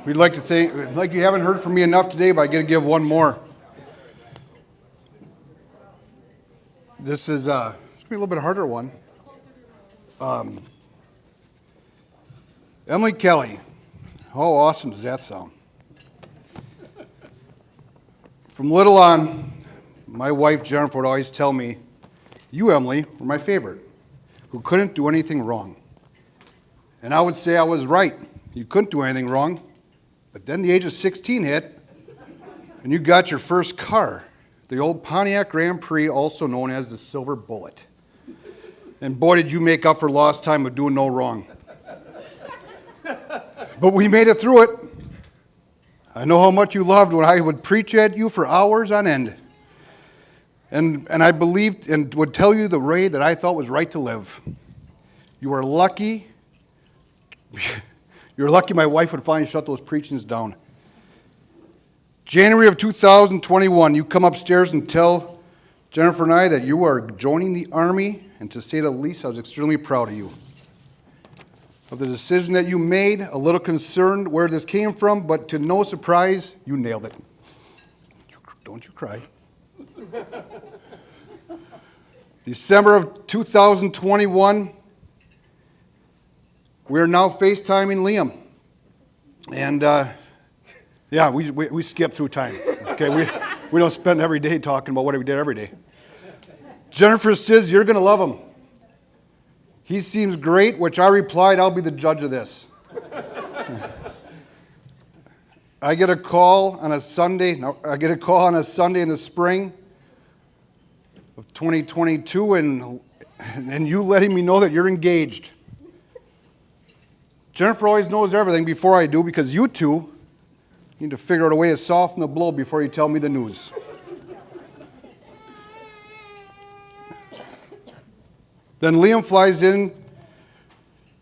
We'd like to thank, like you haven't heard from me enough today, but I got to give one more. This is, it's going to be a little bit harder one. Emily Kelly. How awesome does that sound? From little on, my wife Jennifer would always tell me, you, Emily, were my favorite, who couldn't do anything wrong. And I would say I was right. You couldn't do anything wrong. But then the age of 16 hit, and you got your first car, the old Pontiac Grand Prix, also known as the Silver Bullet. And boy, did you make up for lost time of doing no wrong. But we made it through it. I know how much you loved when I would preach at you for hours on end. And I believed and would tell you the way that I thought was right to live. You are lucky. You're lucky my wife would finally shut those preachings down. January of 2021, you come upstairs and tell Jennifer and I that you are joining the Army, and to say the least, I was extremely proud of you. Of the decision that you made, a little concerned where this came from, but to no surprise, you nailed it. Don't you cry. December of 2021, we're now FaceTiming Liam. And yeah, we skip through time. Okay, we don't spend every day talking about what we did every day. Jennifer says, you're going to love him. He seems great, which I replied, I'll be the judge of this. I get a call on a Sunday in the spring of 2022, and you letting me know that you're engaged. Jennifer always knows everything before I do, because you two need to figure out a way to soften the blow before you tell me the news. Then Liam flies in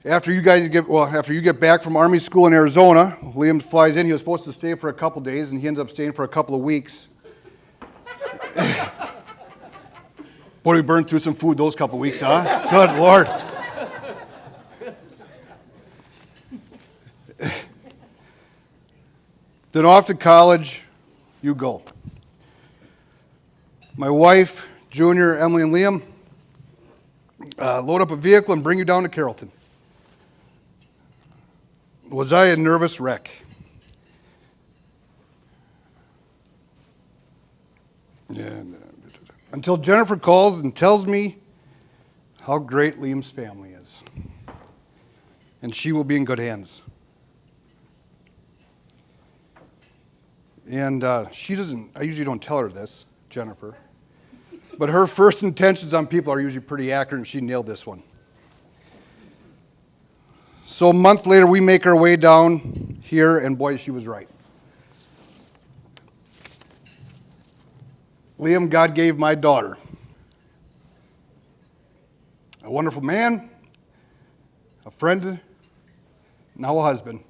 after you get back from Army school in Arizona. Liam flies in. He was supposed to stay for a couple days, and he ends up staying for a couple of weeks. Boy, we burned through some food those couple of weeks, huh? Good Lord. Then off to college you go. My wife, Junior, Emily, and Liam load up a vehicle and bring you down to Carrollton. Was I a nervous wreck? Yeah. Until Jennifer calls and tells me how great Liam's family is. And she will be in good hands. And she doesn't, I usually don't tell her this, Jennifer. But her first intentions on people are usually pretty accurate, and she nailed this one. So a month later, we make our way down here, and boy, she was right. Liam, God gave my daughter a wonderful man, a friend, now a husband,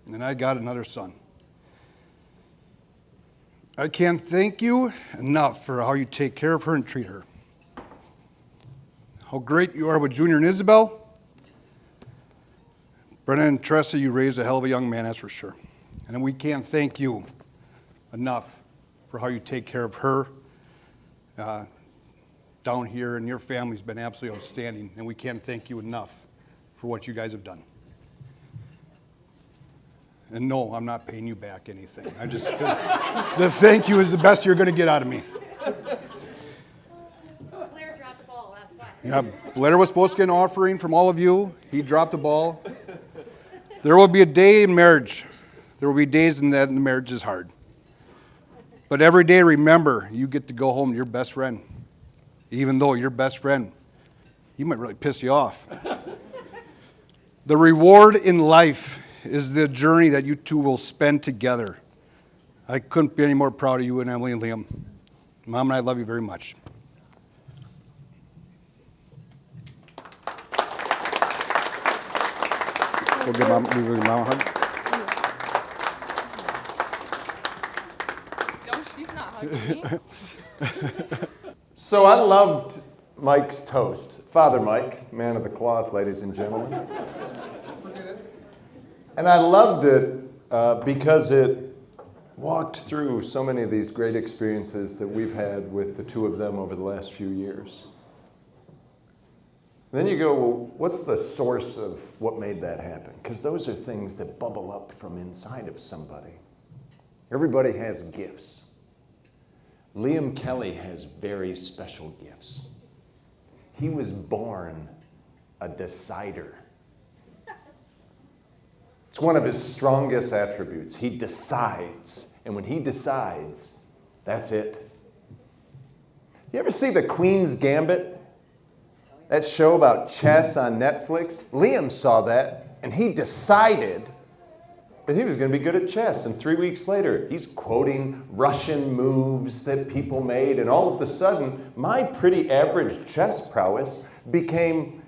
and I got another son. I can't thank you enough for how you take care of her and treat her. How great you are with Junior and Isabel. Brennan and Tressa, you raised a hell of a young man, that's for sure. And we can't thank you enough for how you take care of her down here, and your family's been absolutely outstanding, and we can't thank you enough for what you guys have done. And no, I'm not paying you back anything. I just, the thank you is the best you're going to get out of me. Blair dropped the ball, that's why. Yeah, Blair was supposed to get an offering from all of you. He dropped the ball. There will be a day in marriage. There will be days in that the marriage is hard. But every day, remember, you get to go home to your best friend. Even though your best friend, he might really piss you off. The reward in life is the journey that you two will spend together. I couldn't be any more proud of you and Emily and Liam. Mom and I love you very much. We'll give Mom a hug. Don't, she's not hugging me. So I loved Mike's toast. Father Mike, man of the cloth, ladies and gentlemen. And I loved it because it walked through so many of these great experiences that we've had with the two of them over the last few years. Then you go, well, what's the source of what made that happen? Because those are things that bubble up from inside of somebody. Everybody has gifts. Liam Kelly has very special gifts. He was born a decider. It's one of his strongest attributes. He decides. And when he decides, that's it. You ever see The Queen's Gambit? That show about chess on Netflix? Liam saw that, and he decided that he was going to be good at chess. And 3 weeks later, he's quoting Russian moves that people made. And all of a sudden, my pretty average chess prowess became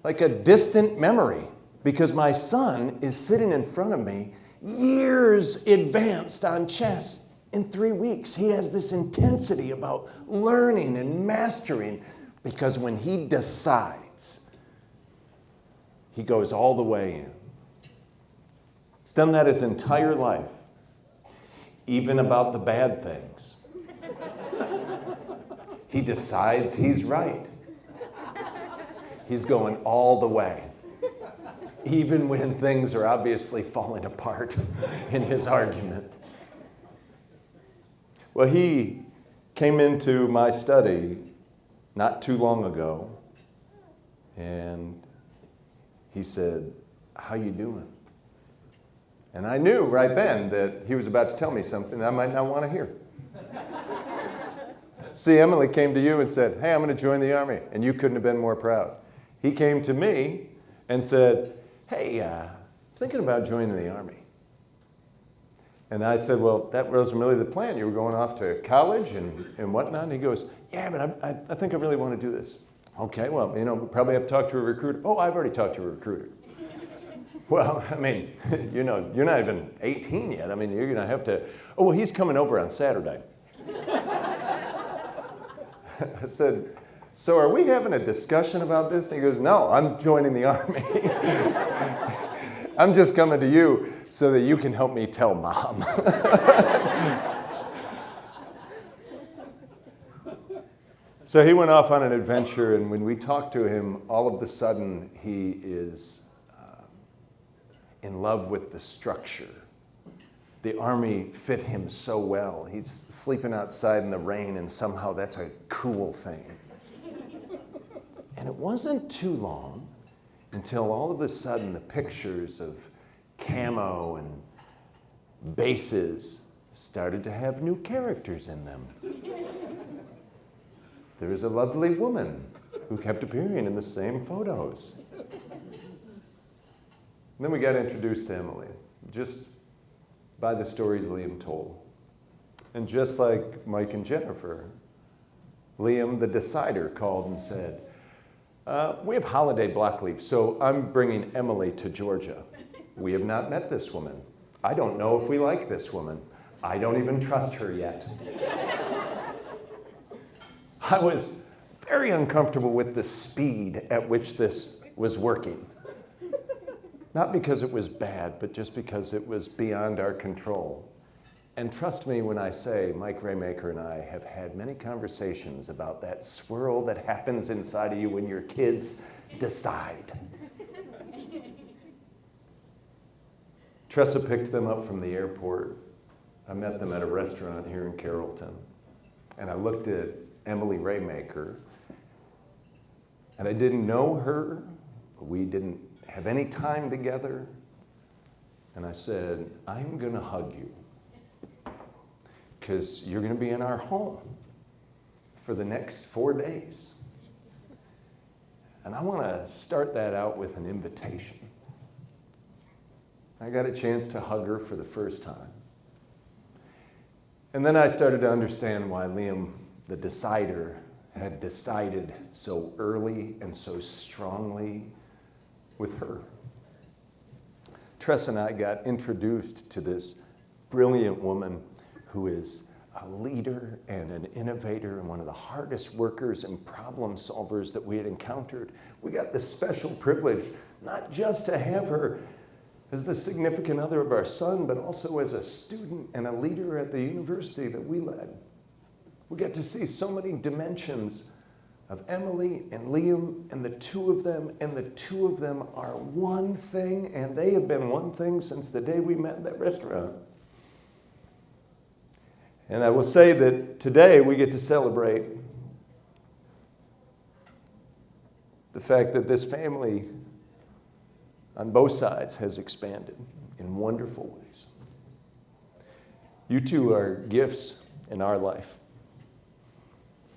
like a distant memory, because my son is sitting in front of me, years advanced on chess. In 3 weeks, he has this intensity about learning and mastering, because when he decides, he goes all the way in. He's done that his entire life, even about the bad things. He decides he's right. He's going all the way, even when things are obviously falling apart in his argument. Well, he came into my study not too long ago, and he said, "How you doing?" And I knew right then that he was about to tell me something I might not want to hear. See, Emily came to you and said, "Hey, I'm going to join the Army," and you couldn't have been more proud. He came to me and said, "Hey, thinking about joining the Army." And I said, "Well, that wasn't really the plan. You were going off to college and whatnot." And he goes, "Yeah, but I think I really want to do this." "Okay, well, we probably have to talk to a recruiter." "Oh, I've already talked to a recruiter." "Well, I mean, you're not even 18 yet. I mean, you're going to have to." "Oh, well, he's coming over on Saturday." I said, "So are we having a discussion about this?" And he goes, "No, I'm joining the Army. I'm just coming to you so that you can help me tell Mom." So he went off on an adventure, and when we talked to him, all of a sudden he is in love with the structure. The Army fit him so well. He's sleeping outside in the rain, and somehow that's a cool thing. And it wasn't too long until all of a sudden the pictures of camo and bases started to have new characters in them. There was a lovely woman who kept appearing in the same photos. And then we got introduced to Emily, just by the stories Liam told. And just like Mike and Jennifer, Liam, the decider, called and said, "We have holiday block leave, so I'm bringing Emily to Georgia. We have not met this woman. I don't know if we like this woman. I don't even trust her yet." I was very uncomfortable with the speed at which this was working. Not because it was bad, but just because it was beyond our control. And trust me when I say Mike Raymaker and I have had many conversations about that swirl that happens inside of you when your kids decide. Tressa picked them up from the airport. I met them at a restaurant here in Carrollton. And I looked at Emily Raymaker, and I didn't know her. We didn't have any time together. And I said, "I'm going to hug you, because you're going to be in our home for the next 4 days. And I want to start that out with an invitation." I got a chance to hug her for the first time. And then I started to understand why Liam, the decider, had decided so early and so strongly with her. Tress and I got introduced to this brilliant woman who is a leader and an innovator and one of the hardest workers and problem solvers that we had encountered. We got the special privilege not just to have her as the significant other of our son, but also as a student and a leader at the university that we led. We get to see so many dimensions of Emily and Liam and the two of them are one thing, and they have been one thing since the day we met in that restaurant. And I will say that today we get to celebrate the fact that this family on both sides has expanded in wonderful ways. You two are gifts in our life.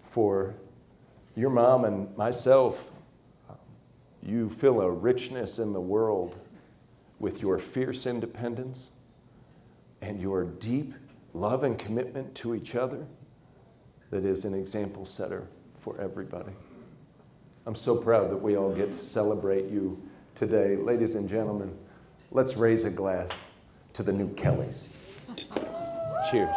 For your mom and myself, you fill a richness in the world with your fierce independence and your deep love and commitment to each other that is an example setter for everybody. I'm so proud that we all get to celebrate you today. Ladies and gentlemen, let's raise a glass to the new Kellys. Cheers.